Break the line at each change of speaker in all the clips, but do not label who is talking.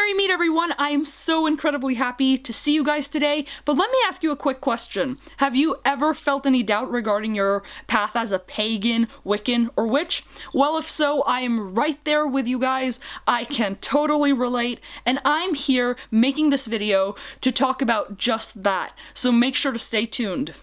Merry meet everyone! I am so incredibly happy to see you guys today, but let me ask you a quick question. Have you ever felt any doubt regarding your path as a pagan, Wiccan, or witch? Well, if so, I am right there with you guys. I can totally relate, and I'm here making this video to talk about just that, so make sure to stay tuned.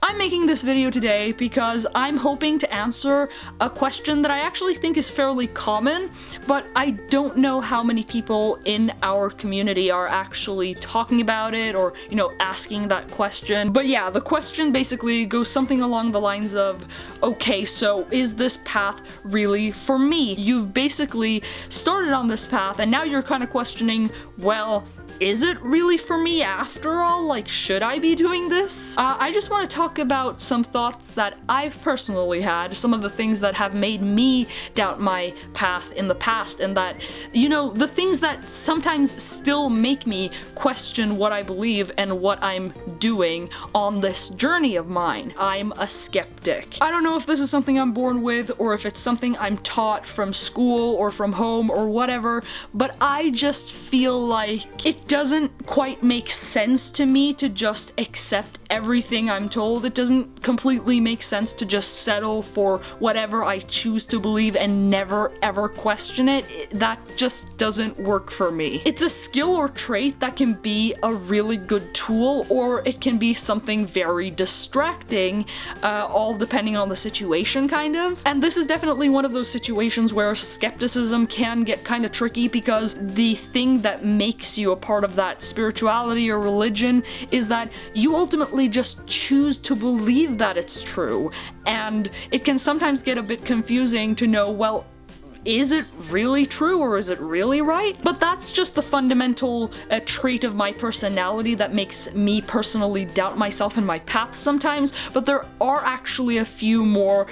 I'm making this video today because I'm hoping to answer a question that I actually think is fairly common, but I don't know how many people in our community are actually talking about it or, asking that question. But yeah, the question basically goes something along the lines of, okay, so is this path really for me? You've basically started on this path and now you're kind of questioning, well, is it really for me after all? Like, should I be doing this? I just want to talk about some thoughts that I've personally had, some of the things that have made me doubt my path in the past, and that, the things that sometimes still make me question what I believe and what I'm doing on this journey of mine. I'm a skeptic. I don't know if this is something I'm born with or if it's something I'm taught from school or from home or whatever, but I just feel like it doesn't quite make sense to me to just accept everything I'm told. It doesn't completely make sense to just settle for whatever I choose to believe and never ever question it. That just doesn't work for me. It's a skill or trait that can be a really good tool, or it can be something very distracting, all depending on the situation, kind of. And this is definitely one of those situations where skepticism can get kind of tricky, because the thing that makes you a part of that spirituality or religion is that you ultimately just choose to believe that it's true, and it can sometimes get a bit confusing to know, well, is it really true or is it really right? But that's just the fundamental trait of my personality that makes me personally doubt myself and my path sometimes. But there are actually a few more,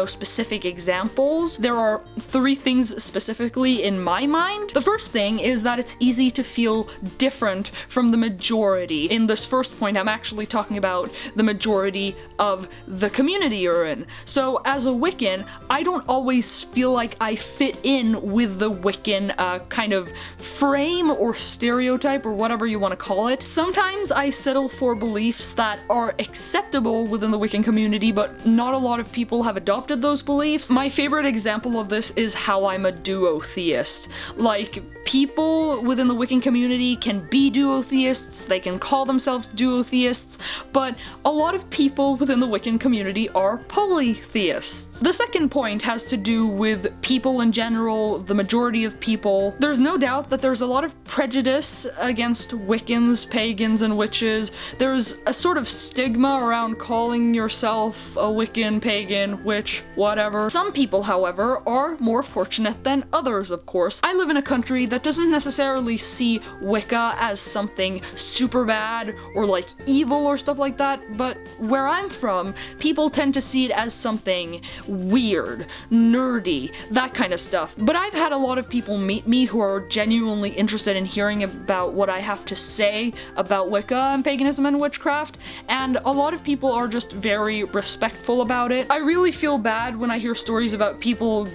specific examples. There are 3 things specifically in my mind. The first thing is that it's easy to feel different from the majority. In this first point, I'm actually talking about the majority of the community you're in. So as a Wiccan, I don't always feel like I fit in with the Wiccan kind of frame or stereotype or whatever you want to call it. Sometimes I settle for beliefs that are acceptable within the Wiccan community, but not a lot of people have adopted those beliefs. My favorite example of this is how I'm a duotheist. Like, people within the Wiccan community can be duotheists, they can call themselves duotheists, but a lot of people within the Wiccan community are polytheists. The second point has to do with people in general, the majority of people. There's no doubt that there's a lot of prejudice against Wiccans, pagans, and witches. There's a sort of stigma around calling yourself a Wiccan, pagan, witch, whatever. Some people, however, are more fortunate than others, of course. I live in a country that doesn't necessarily see Wicca as something super bad or like evil or stuff like that, but where I'm from, people tend to see it as something weird, nerdy, that kind of stuff. But I've had a lot of people meet me who are genuinely interested in hearing about what I have to say about Wicca and paganism and witchcraft, and a lot of people are just very respectful about it. I really feel bad when I hear stories about people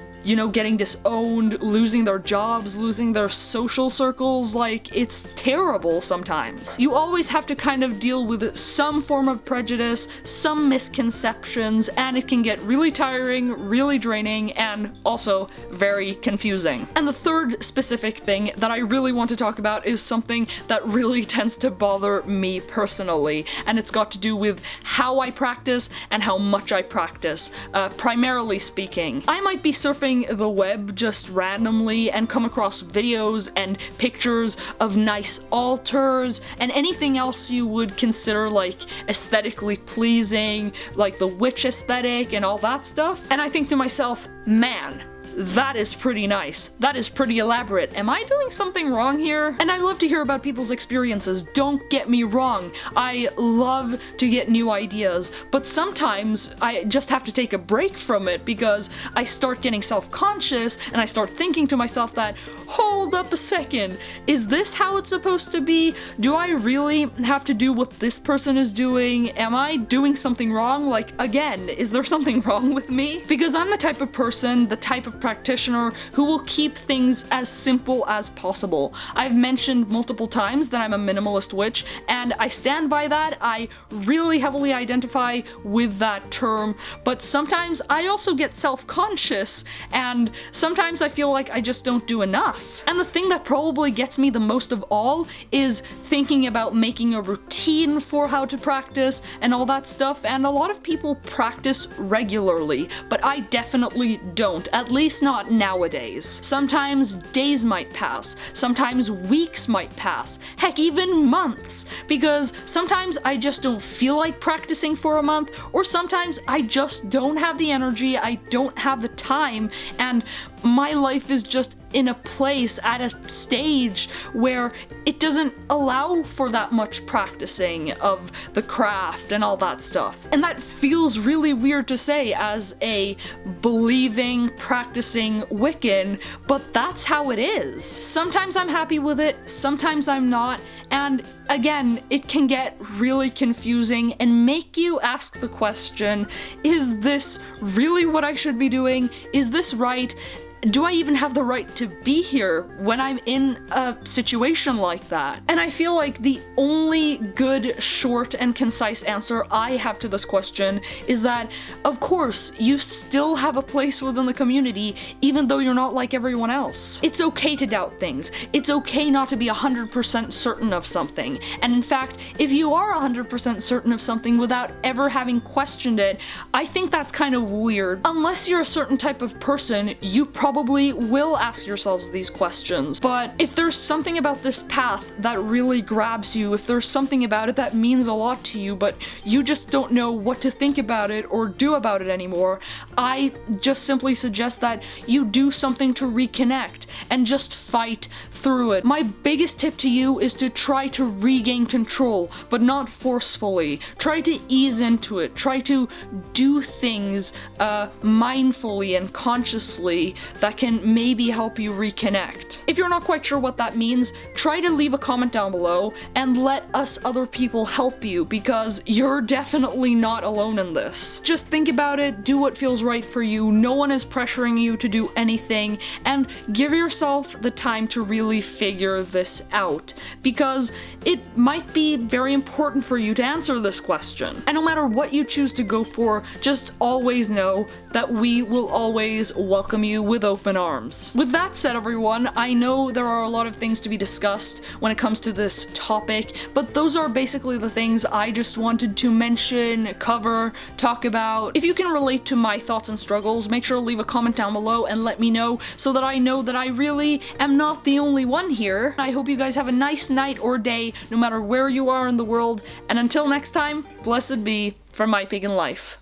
getting disowned, losing their jobs, losing their social circles. Like, it's terrible sometimes. You always have to kind of deal with some form of prejudice, some misconceptions, and it can get really tiring, really draining, and also very confusing. And the third specific thing that I really want to talk about is something that really tends to bother me personally, and it's got to do with how I practice and how much I practice, primarily speaking. I might be surfing the web just randomly and come across videos and pictures of nice altars and anything else you would consider like aesthetically pleasing, like the witch aesthetic and all that stuff. And I think to myself, man, that is pretty nice. That is pretty elaborate. Am I doing something wrong here? And I love to hear about people's experiences, don't get me wrong. I love to get new ideas, but sometimes I just have to take a break from it because I start getting self-conscious and I start thinking to myself that, hold up a second, is this how it's supposed to be? Do I really have to do what this person is doing? Am I doing something wrong? Like, again, is there something wrong with me? Because I'm the type of person, the type of practitioner who will keep things as simple as possible. I've mentioned multiple times that I'm a minimalist witch, and I stand by that. I really heavily identify with that term, but sometimes I also get self-conscious, and sometimes I feel like I just don't do enough. And the thing that probably gets me the most of all is thinking about making a routine for how to practice and all that stuff, and a lot of people practice regularly, but I definitely don't, at least not nowadays. Sometimes days might pass, sometimes weeks might pass, heck, even months, because sometimes I just don't feel like practicing for a month, or sometimes I just don't have the energy, I don't have the time, and my life is just in a place, at a stage where it doesn't allow for that much practicing of the craft and all that stuff. And that feels really weird to say as a believing, practicing Wiccan, but that's how it is. Sometimes I'm happy with it, sometimes I'm not, and again, it can get really confusing and make you ask the question, is this really what I should be doing? Is this right? Do I even have the right to be here when I'm in a situation like that? And I feel like the only good, short, and concise answer I have to this question is that, of course, you still have a place within the community, even though you're not like everyone else. It's okay to doubt things. It's okay not to be 100% certain of something. And in fact, if you are 100% certain of something without ever having questioned it, I think that's kind of weird. Unless you're a certain type of person, you probably will ask yourselves these questions. But if there's something about this path that really grabs you, if there's something about it that means a lot to you, but you just don't know what to think about it or do about it anymore, I just simply suggest that you do something to reconnect and just fight through it. My biggest tip to you is to try to regain control, but not forcefully. Try to ease into it. Try to do things mindfully and consciously that can maybe help you reconnect. If you're not quite sure what that means, try to leave a comment down below and let us other people help you, because you're definitely not alone in this. Just think about it, do what feels right for you, no one is pressuring you to do anything, and give yourself the time to really figure this out, because it might be very important for you to answer this question. And no matter what you choose to go for, just always know that we will always welcome you with open arms. With that said, everyone, I know there are a lot of things to be discussed when it comes to this topic, but those are basically the things I just wanted to mention, cover, talk about. If you can relate to my thoughts and struggles, make sure to leave a comment down below and let me know so that I know that I really am not the only one here. I hope you guys have a nice night or day, no matter where you are in the world, and until next time, blessed be from my pagan life.